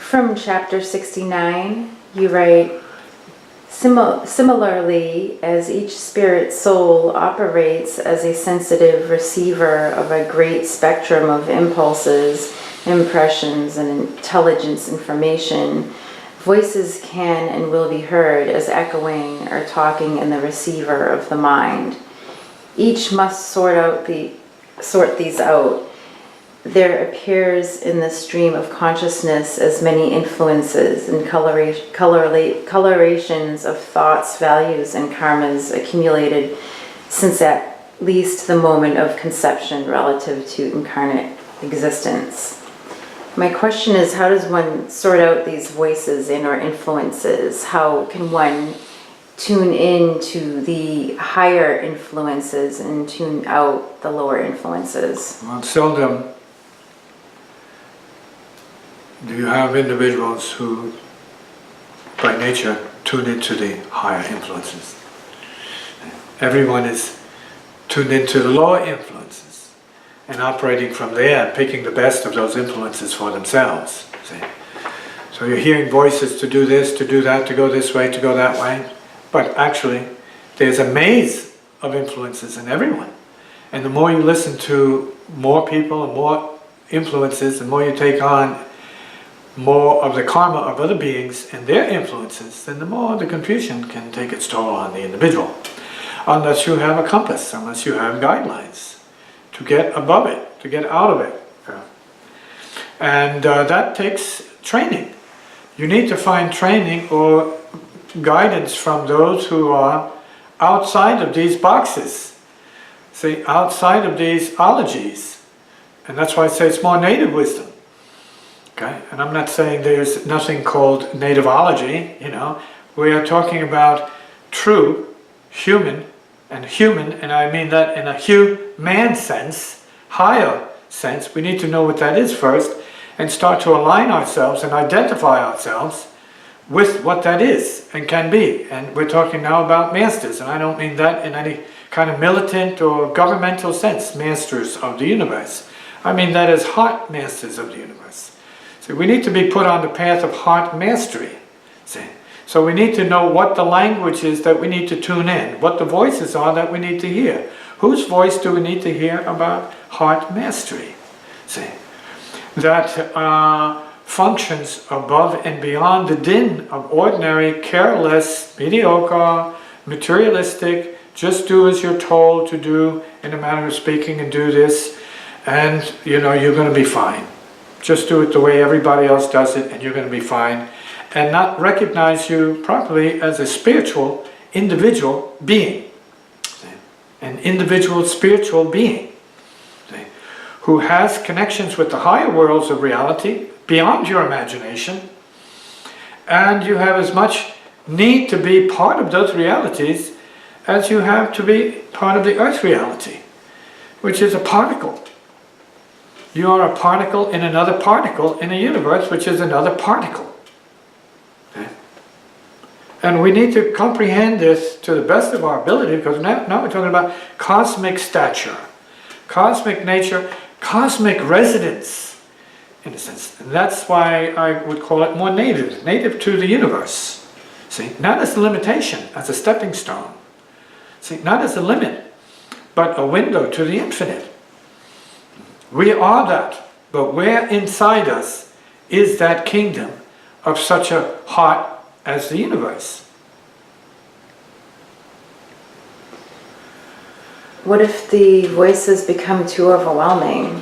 From chapter 69, you write, similarly, as each spirit soul operates as a sensitive receiver of a great spectrum of impulses, impressions, and intelligence information, voices can and will be heard as echoing or talking in the receiver of the mind. Each must sort these out. There appears in the stream of consciousness as many influences and colorations of thoughts, values, and karmas accumulated since at least the moment of conception relative to incarnate existence. My question is, how does one sort out these voices and or influences? How can one tune in to the higher influences and tune out the lower influences? Well, seldom do you have individuals who, by nature, tune into the higher influences. Everyone is tuned into the lower influences and operating from there and picking the best of those influences for themselves. See? So you're hearing voices to do this, to do that, to go this way, to go that way. But actually, there's a maze of influences in everyone. And the more you listen to more people and more influences, the more you take on more of the karma of other beings and their influences, then the more the confusion can take its toll on the individual. Unless you have a compass, unless you have guidelines to get above it, to get out of it. And that takes training. You need to find training or guidance from those who are outside of these boxes, see, outside of these ologies. And that's why I say it's more native wisdom. Okay? And I'm not saying there's nothing called nativeology, you know. We are talking about true human, and I mean that in a human sense, higher sense. We need to know what that is first and start to align ourselves and identify ourselves with what that is and can be. And we're talking now about masters, and I don't mean that in any kind of militant or governmental sense, masters of the universe. I mean that as heart masters of the universe. See, we need to be put on the path of heart mastery. See? So we need to know what the language is that we need to tune in, what the voices are that we need to hear. Whose voice do we need to hear about heart mastery? See? That functions above and beyond the din of ordinary, careless, mediocre, materialistic, just do as you're told to do in a manner of speaking and do this, and you know you're going to be fine. Just do it the way everybody else does it and you're going to be fine, and not recognize you properly as a spiritual individual being, an individual spiritual being who has connections with the higher worlds of reality beyond your imagination, and you have as much need to be part of those realities as you have to be part of the earth reality, which is a particle. You are a particle in another particle in a universe which is another particle. Okay? And we need to comprehend this to the best of our ability, because now we're talking about cosmic stature, cosmic nature, cosmic residence, in a sense. And that's why I would call it more native to the universe. See, not as a limitation, as a stepping stone. See, not as a limit, but a window to the infinite. We are that, but where inside us is that kingdom of such a heart as the universe? What if the voices become too overwhelming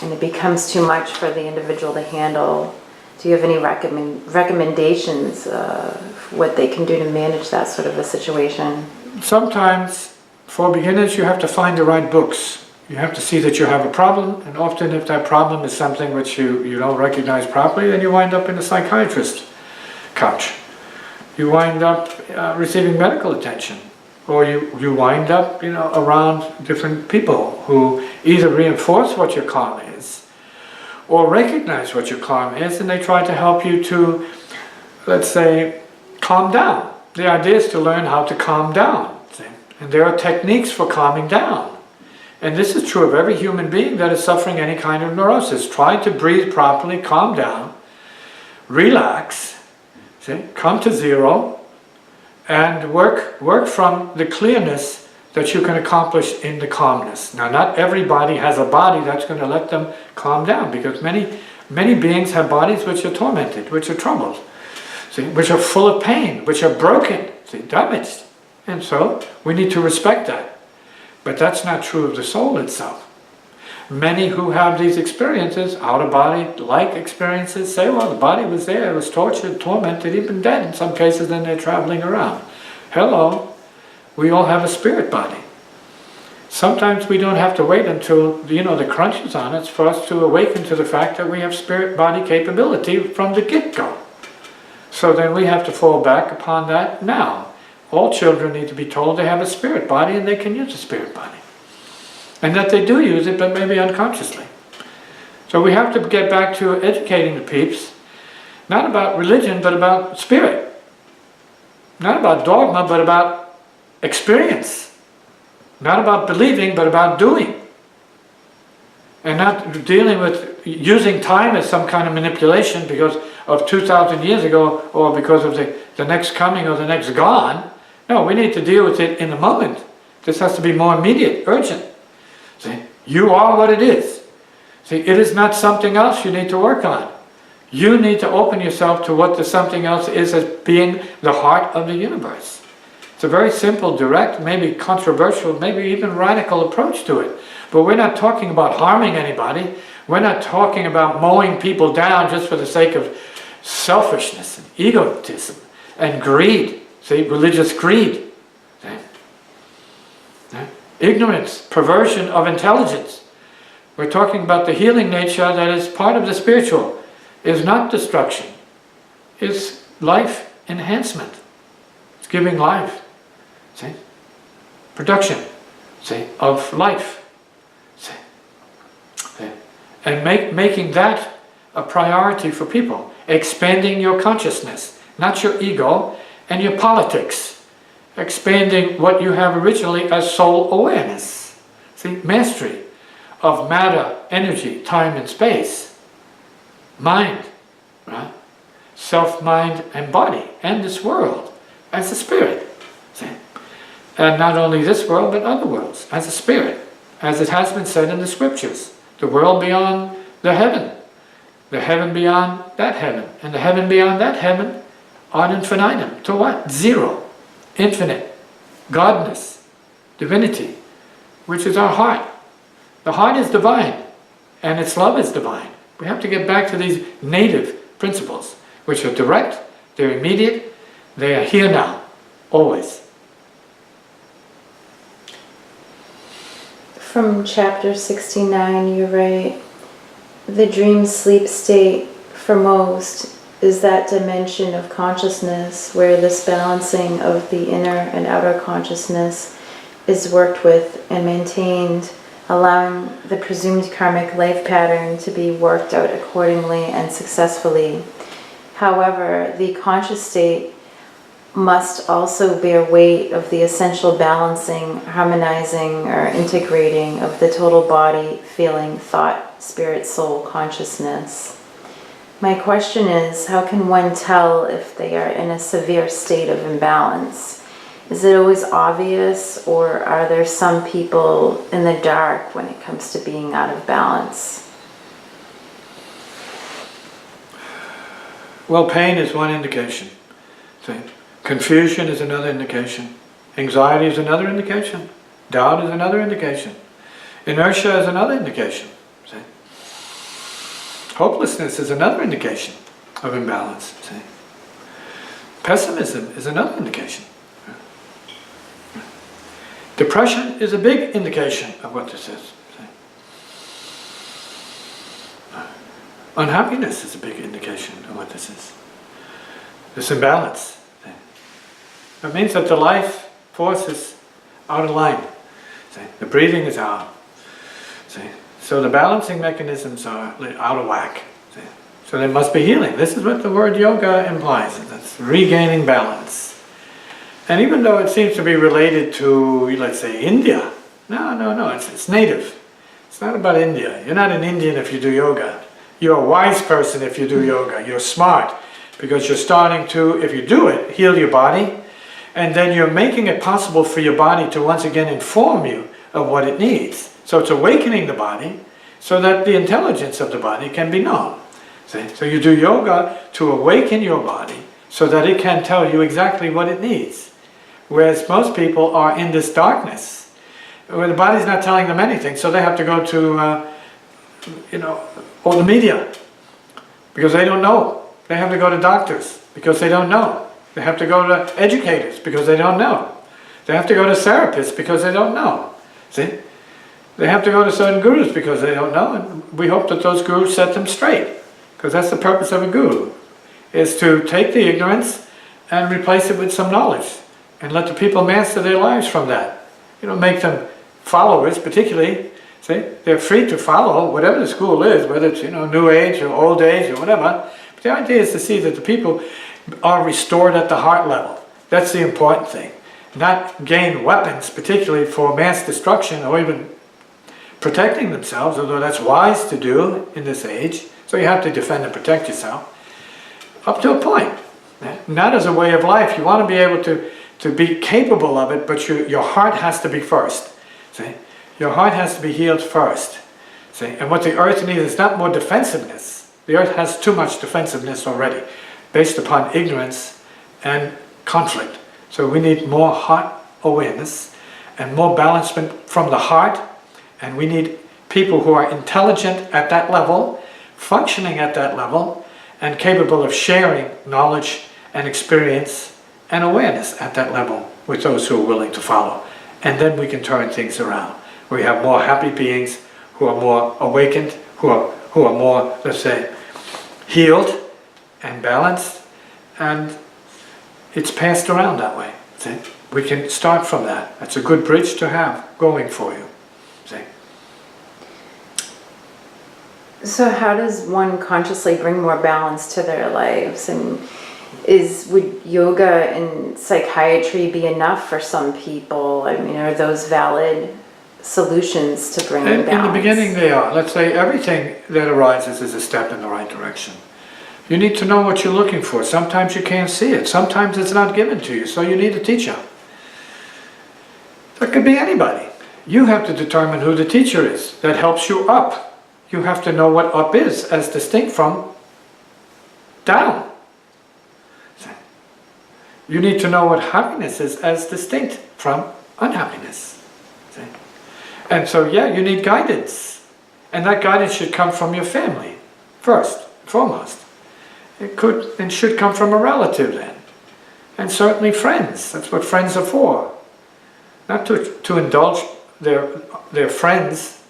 and it becomes too much for the individual to handle? Do you have any recommendations of what they can do to manage that sort of a situation? Sometimes, for beginners, you have to find the right books. You have to see that you have a problem, and often if that problem is something which you don't recognize properly, then you wind up in a psychiatrist couch. You wind up receiving medical attention, or you wind up around different people who either reinforce what your karma is, or recognize what your karma is, and they try to help you to, let's say, calm down. The idea is to learn how to calm down. See? And there are techniques for calming down. And this is true of every human being that is suffering any kind of neurosis. Try to breathe properly, calm down, relax, see, come to zero, and work from the clearness that you can accomplish in the calmness. Now, not everybody has a body that's going to let them calm down, because many beings have bodies which are tormented, which are troubled, see, which are full of pain, which are broken, see, damaged. And so we need to respect that. But that's not true of the soul itself. Many who have these experiences, out-of-body-like experiences, say, well, the body was there, it was tortured, tormented, even dead in some cases, and they're traveling around. Hello, we all have a spirit body. Sometimes we don't have to wait until, the crunch is on us for us to awaken to the fact that we have spirit body capability from the get-go. So then we have to fall back upon that now. All children need to be told they have a spirit body and they can use a spirit body. And that they do use it, but maybe unconsciously. So we have to get back to educating the peeps, not about religion, but about spirit. Not about dogma, but about experience. Not about believing, but about doing. And not dealing with using time as some kind of manipulation because of 2,000 years ago, or because of the next coming or the next gone. No, we need to deal with it in the moment. This has to be more immediate, urgent. See, you are what it is. See, it is not something else you need to work on. You need to open yourself to what the something else is as being the heart of the universe. It's a very simple, direct, maybe controversial, maybe even radical approach to it. But we're not talking about harming anybody. We're not talking about mowing people down just for the sake of selfishness and egotism and greed. See, religious greed. See? Ignorance, perversion of intelligence. We're talking about the healing nature that is part of the spiritual, is not destruction, is life enhancement. It's giving life, see? Production, see, of life, see? See? And making that a priority for people, expanding your consciousness, not your ego and your politics. Expanding what you have originally as soul awareness. See, mastery of matter, energy, time and space. Mind, right? Self, mind and body, and this world as a spirit. See? And not only this world, but other worlds as a spirit. As it has been said in the scriptures. The world beyond the heaven beyond that heaven, and the heaven beyond that heaven, ad infinitum. To what? Zero. Infinite, Godness, divinity, which is our heart. The heart is divine, and its love is divine. We have to get back to these native principles, which are direct, they're immediate, they are here now, always. From chapter 69, you write, the dream-sleep state for most is that dimension of consciousness where this balancing of the inner and outer consciousness is worked with and maintained, allowing the presumed karmic life pattern to be worked out accordingly and successfully. However, the conscious state must also bear weight of the essential balancing, harmonizing, or integrating of the total body, feeling, thought, spirit, soul, consciousness. My question is, how can one tell if they are in a severe state of imbalance? Is it always obvious, or are there some people in the dark when it comes to being out of balance? Well, pain is one indication. See? Confusion is another indication. Anxiety is another indication. Doubt is another indication. Inertia is another indication. See? Hopelessness is another indication of imbalance. See? Pessimism is another indication. Depression is a big indication of what this is. See? Unhappiness is a big indication of what this is. This imbalance. See? It means that the life force is out of line. See? The breathing is out. See? So the balancing mechanisms are out of whack. See? So there must be healing. This is what the word yoga implies. It's regaining balance. And even though it seems to be related to, let's say, India, no, it's native. It's not about India. You're not an Indian if you do yoga. You're a wise person if you do yoga. You're smart because you're starting to, if you do it, heal your body, and then you're making it possible for your body to once again inform you of what it needs. So it's awakening the body so that the intelligence of the body can be known. See? So you do yoga to awaken your body so that it can tell you exactly what it needs. Whereas most people are in this darkness where the body's not telling them anything, so they have to go to all the media because they don't know. They have to go to doctors because they don't know. They have to go to educators because they don't know. They have to go to therapists because they don't know. See? They have to go to certain gurus because they don't know, and we hope that those gurus set them straight, because that's the purpose of a guru, is to take the ignorance and replace it with some knowledge and let the people master their lives from that. Make them followers, particularly. See, they're free to follow whatever the school is, whether it's New Age or Old Age or whatever. But the idea is to see that the people are restored at the heart level. That's the important thing. Not gain weapons, particularly for mass destruction or even protecting themselves, although that's wise to do in this age. So you have to defend and protect yourself up to a point. Not as a way of life. You want to be able to be capable of it, but your heart has to be first. See? Your heart has to be healed first. See? And what the earth needs is not more defensiveness. The earth has too much defensiveness already, based upon ignorance and conflict. So we need more heart awareness and more balancement from the heart, and we need people who are intelligent at that level, functioning at that level, and capable of sharing knowledge and experience and awareness at that level with those who are willing to follow. And then we can turn things around. We have more happy beings who are more awakened, who are more, let's say, healed and balanced, and it's passed around that way. See? We can start from that. That's a good bridge to have going for you. See? So how does one consciously bring more balance to their lives? And would yoga and psychiatry be enough for some people? I mean, are those valid solutions to bring balance? In the beginning they are. Let's say everything that arises is a step in the right direction. You need to know what you're looking for. Sometimes you can't see it. Sometimes it's not given to you, so you need a teacher. That could be anybody. You have to determine who the teacher is that helps you up. You have to know what up is as distinct from down. You need to know what happiness is as distinct from unhappiness. See? And so, yeah, you need guidance. And that guidance should come from your family, first and foremost. It could and should come from a relative then. And certainly friends. That's what friends are for. Not to indulge their friends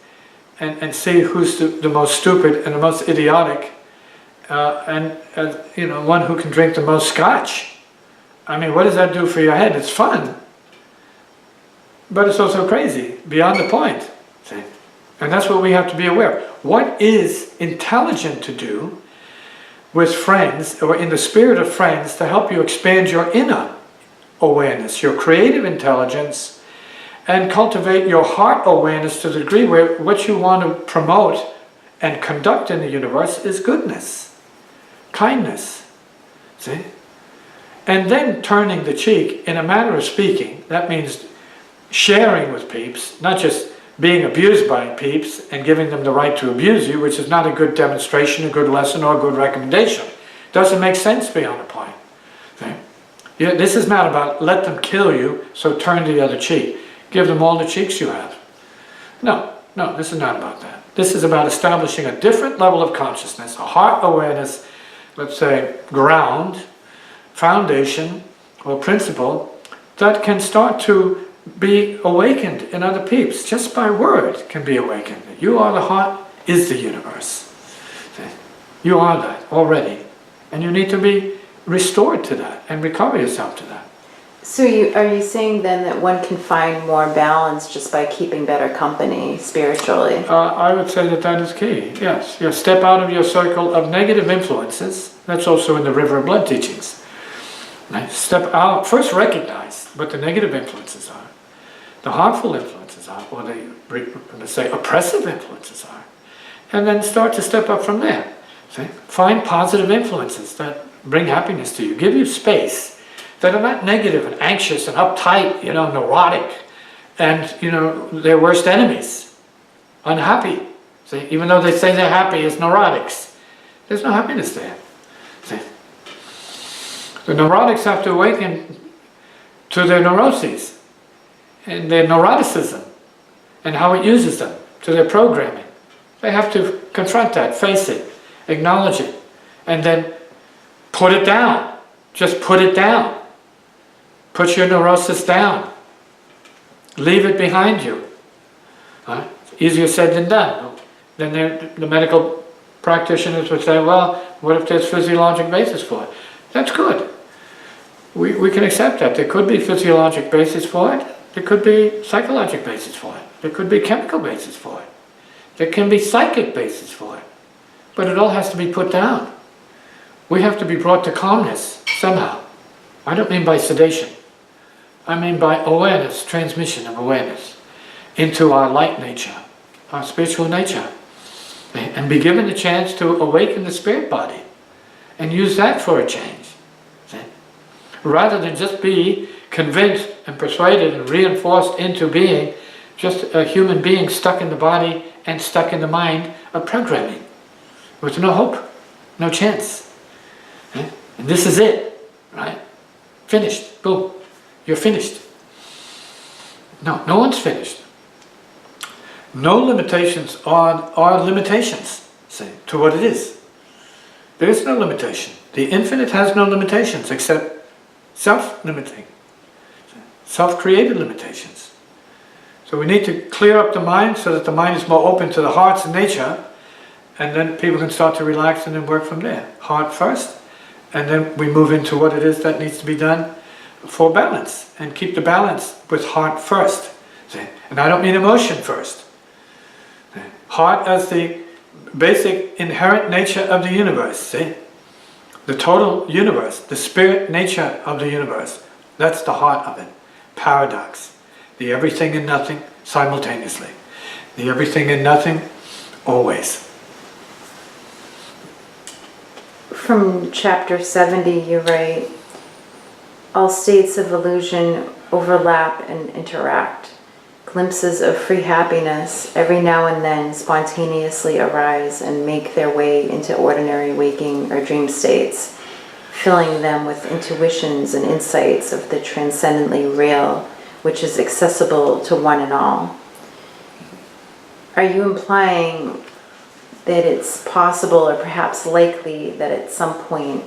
and see who's the most stupid and the most idiotic and one who can drink the most scotch. I mean, what does that do for your head? It's fun, but it's also crazy, beyond the point. See? And that's what we have to be aware of. What is intelligent to do with friends, or in the spirit of friends, to help you expand your inner awareness, your creative intelligence, and cultivate your heart awareness to the degree where what you want to promote and conduct in the universe is goodness, kindness. See? And then turning the cheek, in a manner of speaking, that means sharing with peeps, not just being abused by peeps and giving them the right to abuse you, which is not a good demonstration, a good lesson, or a good recommendation. Doesn't make sense beyond a point. Okay? Yeah, this is not about let them kill you, so turn the other cheek. Give them all the cheeks you have. No, this is not about that. This is about establishing a different level of consciousness, a heart awareness, let's say, ground, foundation, or principle that can start to be awakened in other peeps. Just by word can be awakened. You are the heart, is the universe. You are that already. And you need to be restored to that and recover yourself to that. So are you saying then that one can find more balance just by keeping better company spiritually? I would say that is key, yes. You step out of your circle of negative influences. That's also in the River of Blood teachings. Right? Step out, first recognize what the negative influences are, the harmful influences are, or the, let's say, oppressive influences are, and then start to step up from there. See? Find positive influences that bring happiness to you. Give you space, that are not negative and anxious and uptight, neurotic, and, their worst enemies, unhappy. See? Even though they say they're happy as neurotics, there's no happiness there. See? The neurotics have to awaken to their neuroses and their neuroticism and how it uses them, to their programming. They have to confront that, face it, acknowledge it, and then put it down. Just put it down. Put your neurosis down. Leave it behind you. Right? Easier said than done. Then the medical practitioners would say, well, what if there's physiologic basis for it? That's good. We can accept that. There could be physiologic basis for it. There could be psychologic basis for it. There could be chemical basis for it. There can be psychic basis for it. But it all has to be put down. We have to be brought to calmness somehow. I don't mean by sedation. I mean by awareness, transmission of awareness into our light nature, our spiritual nature. And be given the chance to awaken the spirit body and use that for a change. See? Rather than just be convinced and persuaded and reinforced into being just a human being stuck in the body and stuck in the mind of programming with no hope, no chance. And this is it, right? Finished. Boom. You're finished. No one's finished. No limitations are limitations, see, to what it is. There is no limitation. The infinite has no limitations except self-limiting, self-created limitations. So we need to clear up the mind so that the mind is more open to the heart's nature, and then people can start to relax and then work from there. Heart first, and then we move into what it is that needs to be done for balance, and keep the balance with heart first. See? And I don't mean emotion first. Heart as the basic inherent nature of the universe, see? The total universe, the spirit nature of the universe. That's the heart of it. Paradox. The everything and nothing simultaneously. The everything and nothing always. From chapter 70 you write, all states of illusion overlap and interact. Glimpses of free happiness every now and then spontaneously arise and make their way into ordinary waking or dream states, filling them with intuitions and insights of the transcendently real, which is accessible to one and all. Are you implying that it's possible or perhaps likely that at some point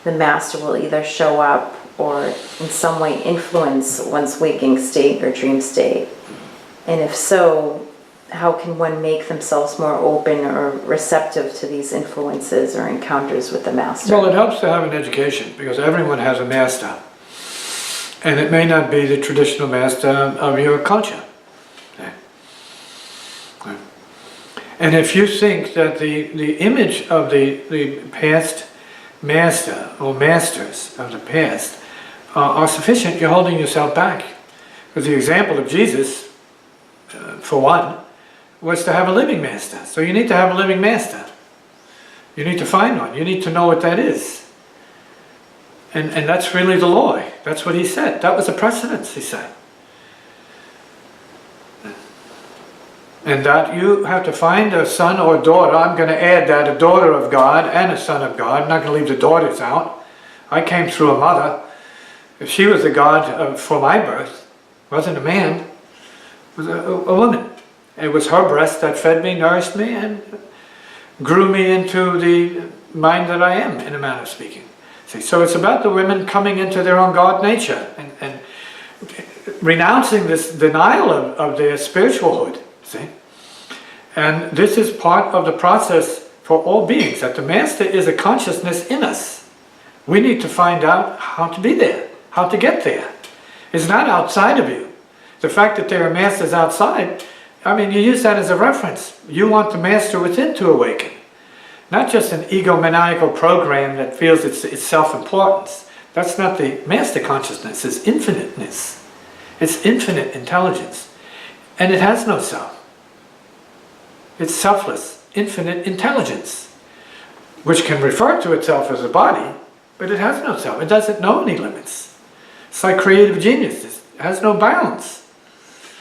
the Master will either show up or in some way influence one's waking state or dream state? And if so, how can one make themselves more open or receptive to these influences or encounters with the Master? Well, it helps to have an education, because everyone has a master. And it may not be the traditional master of your culture. And if you think that the image of the past master or masters of the past are sufficient, you're holding yourself back. Because the example of Jesus, for one, was to have a living master. So you need to have a living master. You need to find one. You need to know what that is. And that's really the law. That's what he said. That was a precedence, he said. And that you have to find a son or daughter. I'm going to add that, a daughter of God and a son of God. I'm not going to leave the daughters out. I came through a mother. If she was the God for my birth, wasn't a man, it was a woman. It was her breast that fed me, nourished me, and grew me into the mind that I am, in a manner of speaking. See, so it's about the women coming into their own God nature and renouncing this denial of their spiritualhood. See? And this is part of the process for all beings, that the Master is a consciousness in us. We need to find out how to be there, how to get there. It's not outside of you. The fact that there are masters outside, I mean, you use that as a reference. You want the master within to awaken. Not just an egomaniacal program that feels its self-importance. That's not the master consciousness. It's infiniteness. It's infinite intelligence. And it has no self. It's selfless, infinite intelligence. which can refer to itself as a body, but it has no self. It doesn't know any limits. It's like creative genius. It has no bounds.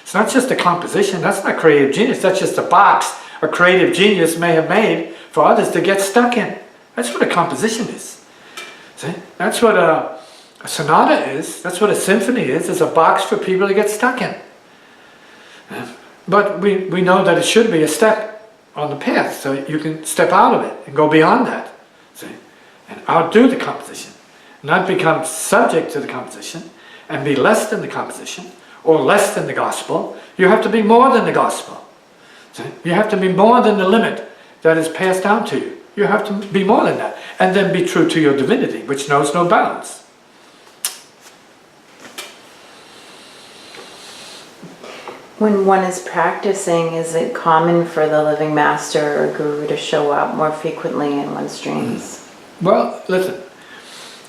It's not just a composition. That's not creative genius. That's just a box a creative genius may have made for others to get stuck in. That's what a composition is. See? That's what a sonata is. That's what a symphony is. It's a box for people to get stuck in. But we know that it should be a step on the path, so you can step out of it and go beyond that. See? And outdo the composition. Not become subject to the composition and be less than the composition or less than the gospel. You have to be more than the gospel. See? You have to be more than the limit that is passed down to you. You have to be more than that. And then be true to your divinity, which knows no bounds. When one is practicing, is it common for the living master or guru to show up more frequently in one's dreams? Well, listen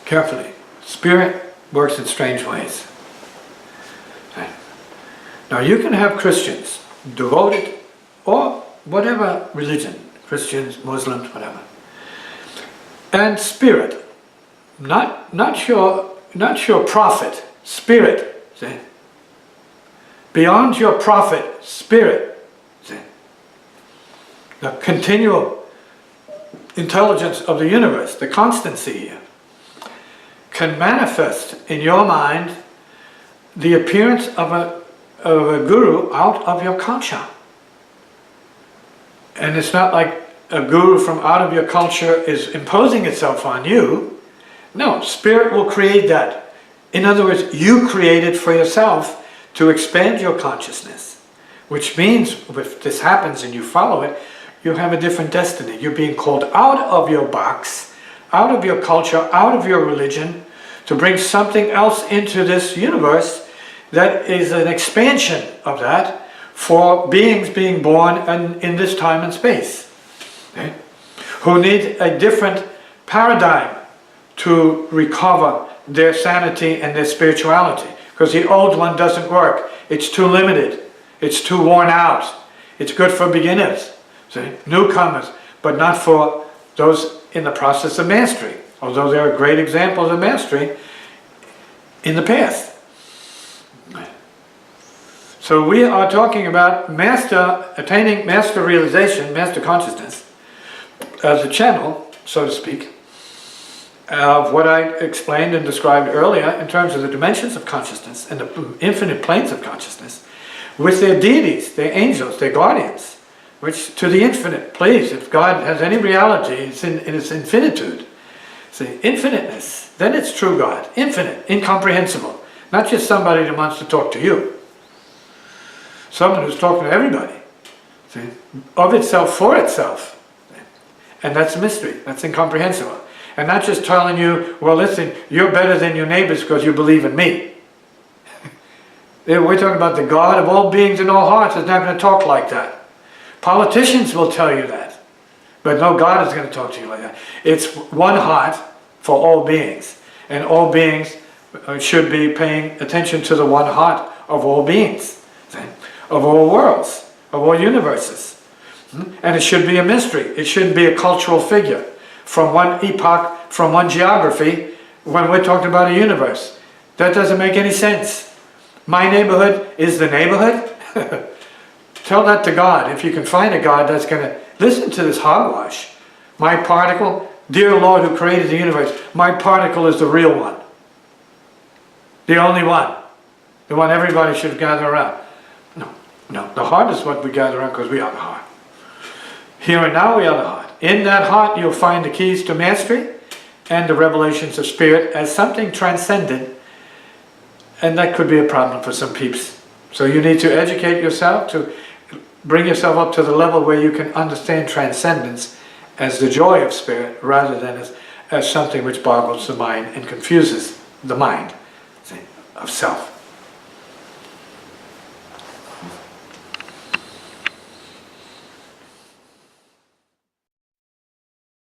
carefully. Spirit works in strange ways. Okay. Now you can have Christians, devoted, or whatever religion, Christians, Muslims, whatever, and spirit, not your prophet, spirit, see? Beyond your prophet, spirit, see? The continual intelligence of the universe, the constancy here, can manifest in your mind the appearance of a guru out of your culture. And it's not like a guru from out of your culture is imposing itself on you. No, spirit will create that. In other words, you create it for yourself to expand your consciousness. Which means, if this happens and you follow it, you have a different destiny. You're being called out of your box, out of your culture, out of your religion, to bring something else into this universe that is an expansion of that for beings being born in this time and space. Okay? Who need a different paradigm to recover their sanity and their spirituality. Because the old one doesn't work. It's too limited. It's too worn out. It's good for beginners, see? Newcomers, but not for those in the process of mastery. Although there are great examples of mastery in the past. So we are talking about attaining master realization, master consciousness, as a channel, so to speak, of what I explained and described earlier in terms of the dimensions of consciousness and the infinite planes of consciousness, with their deities, their angels, their guardians, which to the infinite, please, if God has any reality, it's in its infinitude. See, infiniteness, then it's true God, infinite, incomprehensible, not just somebody that wants to talk to you. Someone who's talking to everybody, see, of itself, for itself. And that's a mystery, that's incomprehensible. And not just telling you, well listen, you're better than your neighbors because you believe in me. We're talking about the God of all beings and all hearts is not going to talk like that. Politicians will tell you that. But no God is going to talk to you like that. It's one heart for all beings. And all beings should be paying attention to the one heart of all beings. See? Of all worlds, of all universes. And it should be a mystery. It shouldn't be a cultural figure from one epoch, from one geography, when we're talking about a universe. That doesn't make any sense. My neighborhood is the neighborhood? Tell that to God. If you can find a God that's going to listen to this hogwash. My particle, dear Lord who created the universe, my particle is the real one. The only one. The one everybody should gather around. No, the heart is what we gather around because we are the heart. Here and now we are the heart. In that heart you'll find the keys to mastery and the revelations of spirit as something transcendent, and that could be a problem for some peeps. So you need to educate yourself to bring yourself up to the level where you can understand transcendence as the joy of spirit rather than as something which boggles the mind and confuses the mind, see, of self.